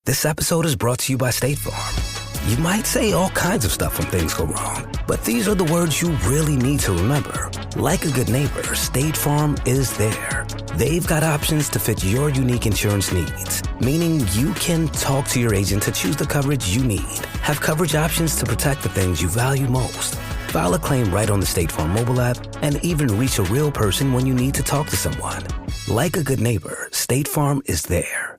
This episode is brought to you by State Farm. You might say all kinds of stuff when things go wrong, but these are the words you really need to remember. Like a good neighbor, State Farm is there. They've got options to fit your unique insurance needs, meaning you can talk to your agent to choose the coverage you need, have coverage options to protect the things you value most, file a claim right on the State Farm mobile app, and even reach a real person when you need to talk to someone. Like a good neighbor, State Farm is there.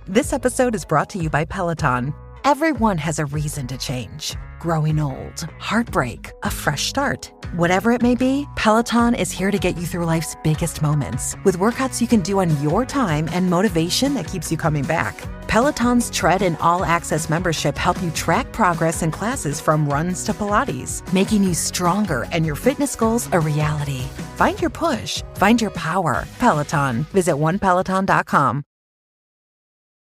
This episode is brought to you by Peloton. Everyone has a reason to change. Growing old, heartbreak, a fresh start. Whatever it may be, Peloton is here to get you through life's biggest moments with workouts you can do on your time and motivation that keeps you coming back. Peloton's Tread and All Access membership help you track progress in classes from runs to Pilates, making you stronger and your fitness goals a reality. Find your push, find your power. Peloton. Visit onepeloton.com.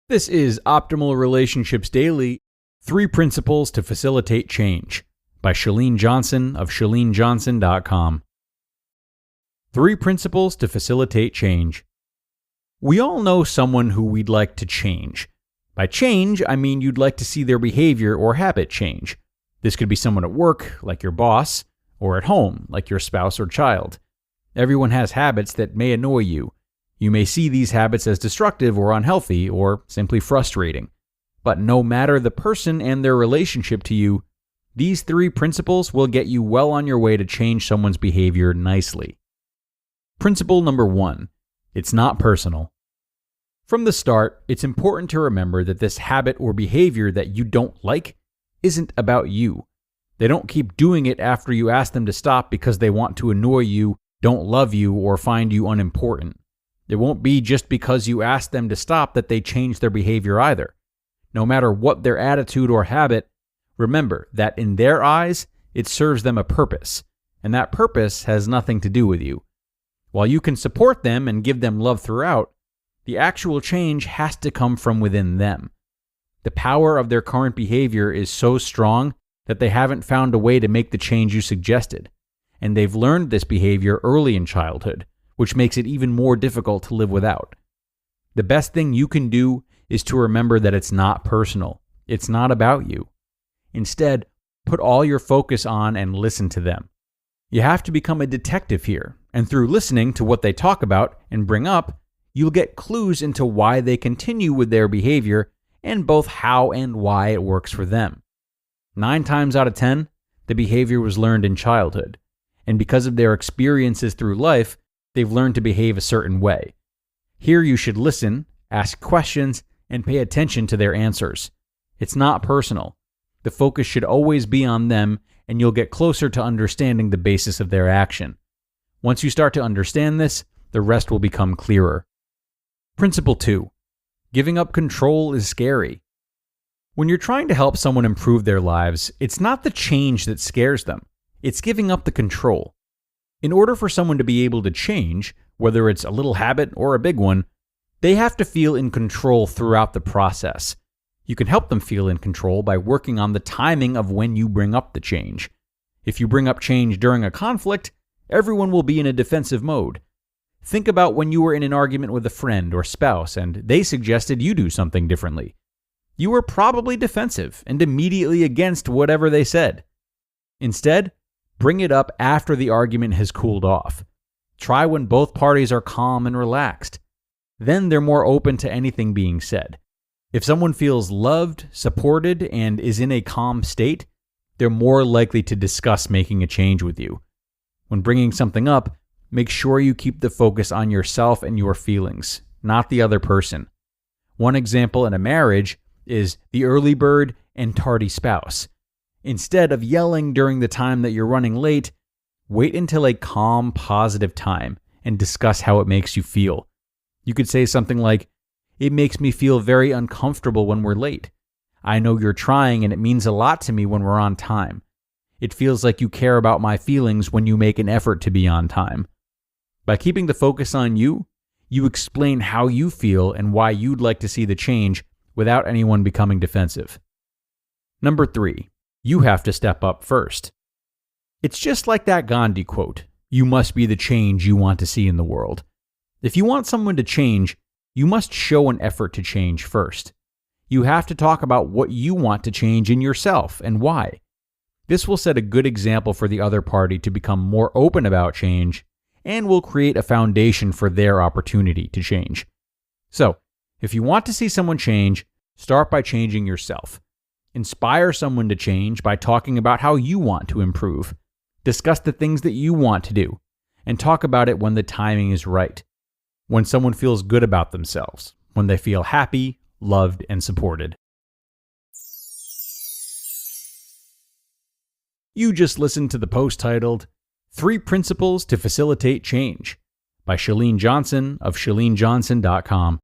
This is Optimal Relationships Daily, 3 Principles to Facilitate Change by Chalene Johnson of ChaleneJohnson.com. 3 Principles to Facilitate Change. We all know someone who we'd like to change. By change, I mean you'd like to see their behavior or habit change. This could be someone at work, like your boss, or at home, like your spouse or child. Everyone has habits that may annoy you. You may see these habits as destructive or unhealthy or simply frustrating. But no matter the person and their relationship to you, these 3 principles will get you well on your way to change someone's behavior nicely. Principle number 1. It's not personal. From the start, it's important to remember that this habit or behavior that you don't like isn't about you. They don't keep doing it after you ask them to stop because they want to annoy you, don't love you, or find you unimportant. It won't be just because you ask them to stop that they change their behavior either. No matter what their attitude or habit, remember that in their eyes, it serves them a purpose, and that purpose has nothing to do with you. While you can support them and give them love throughout, the actual change has to come from within them. The power of their current behavior is so strong that they haven't found a way to make the change you suggested, and they've learned this behavior early in childhood, which makes it even more difficult to live without. The best thing you can do is to remember that it's not personal. It's not about you. Instead, put all your focus on and listen to them. You have to become a detective here, and through listening to what they talk about and bring up, you'll get clues into why they continue with their behavior and both how and why it works for them. 9 times out of 10, the behavior was learned in childhood, and because of their experiences through life, they've learned to behave a certain way. Here you should listen, ask questions, and pay attention to their answers. It's not personal. The focus should always be on them, and you'll get closer to understanding the basis of their action. Once you start to understand this, the rest will become clearer. Principle 2. Giving up control is scary. When you're trying to help someone improve their lives, it's not the change that scares them. It's giving up the control. In order for someone to be able to change, whether it's a little habit or a big one, they have to feel in control throughout the process. You can help them feel in control by working on the timing of when you bring up the change. If you bring up change during a conflict, everyone will be in a defensive mode. Think about when you were in an argument with a friend or spouse and they suggested you do something differently. You were probably defensive and immediately against whatever they said. Instead, bring it up after the argument has cooled off. Try when both parties are calm and relaxed. Then they're more open to anything being said. If someone feels loved, supported, and is in a calm state, they're more likely to discuss making a change with you. When bringing something up, make sure you keep the focus on yourself and your feelings, not the other person. One example in a marriage is the early bird and tardy spouse. Instead of yelling during the time that you're running late, wait until a calm, positive time and discuss how it makes you feel. You could say something like, "It makes me feel very uncomfortable when we're late. I know you're trying and it means a lot to me when we're on time. It feels like you care about my feelings when you make an effort to be on time." By keeping the focus on you, you explain how you feel and why you'd like to see the change without anyone becoming defensive. Number 3. You have to step up first. It's just like that Gandhi quote, "You must be the change you want to see in the world." If you want someone to change, you must show an effort to change first. You have to talk about what you want to change in yourself and why. This will set a good example for the other party to become more open about change and will create a foundation for their opportunity to change. So, if you want to see someone change, start by changing yourself. Inspire someone to change by talking about how you want to improve. Discuss the things that you want to do, and talk about it when the timing is right. When someone feels good about themselves, when they feel happy, loved, and supported. You just listened to the post titled 3 Principles to Facilitate Change by Chalene Johnson of ChaleneJohnson.com.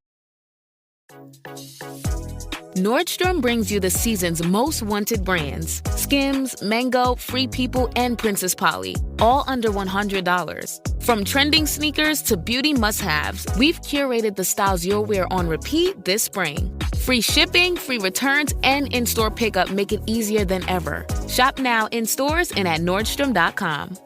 Nordstrom brings you the season's most wanted brands. Skims, Mango, Free People, and Princess Polly. All under $100. From trending sneakers to beauty must-haves, we've curated the styles you'll wear on repeat this spring. Free shipping, free returns, and in-store pickup make it easier than ever. Shop now in stores and at Nordstrom.com.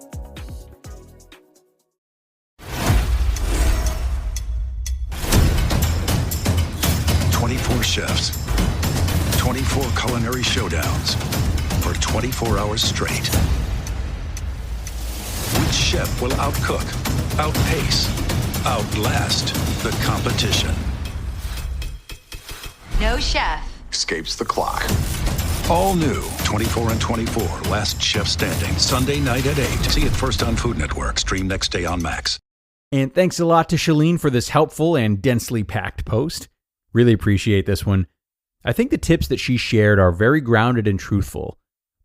Chefs, 24 culinary showdowns for 24 hours straight. Which chef will outcook, outpace, outlast the competition? No chef Escapes the clock. All new 24 and 24, Last Chef Standing, Sunday night at 8. See it first on Food Network. Stream next day on Max. And thanks a lot to Chalene for this helpful and densely packed post. Really appreciate this one. I think the tips that she shared are very grounded and truthful.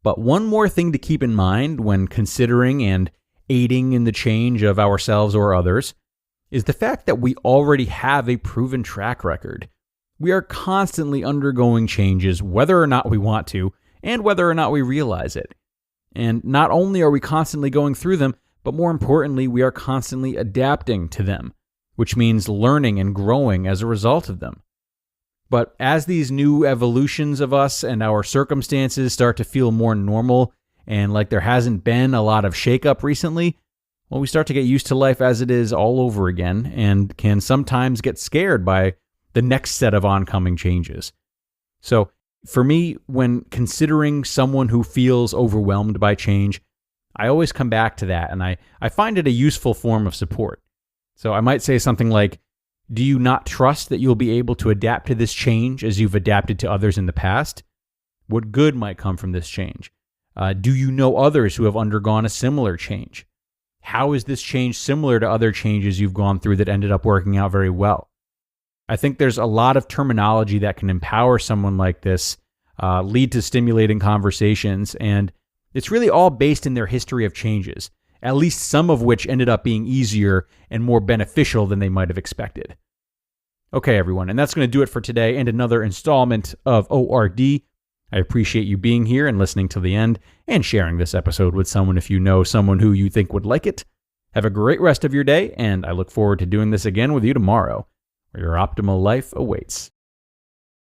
But one more thing to keep in mind when considering and aiding in the change of ourselves or others is the fact that we already have a proven track record. We are constantly undergoing changes whether or not we want to and whether or not we realize it. And not only are we constantly going through them, but more importantly, we are constantly adapting to them, which means learning and growing as a result of them. But as these new evolutions of us and our circumstances start to feel more normal and like there hasn't been a lot of shakeup recently, well, we start to get used to life as it is all over again and can sometimes get scared by the next set of oncoming changes. So for me, when considering someone who feels overwhelmed by change, I always come back to that and I find it a useful form of support. So I might say something like, do you not trust that you'll be able to adapt to this change as you've adapted to others in the past? What good might come from this change? Do you know others who have undergone a similar change? How is this change similar to other changes you've gone through that ended up working out very well? I think there's a lot of terminology that can empower someone like this, lead to stimulating conversations, and it's really all based in their history of changes, at least some of which ended up being easier and more beneficial than they might have expected. Okay, everyone, and that's going to do it for today and another installment of ORD. I appreciate you being here and listening to the end and sharing this episode with someone if you know someone who you think would like it. Have a great rest of your day, and I look forward to doing this again with you tomorrow, where your optimal life awaits.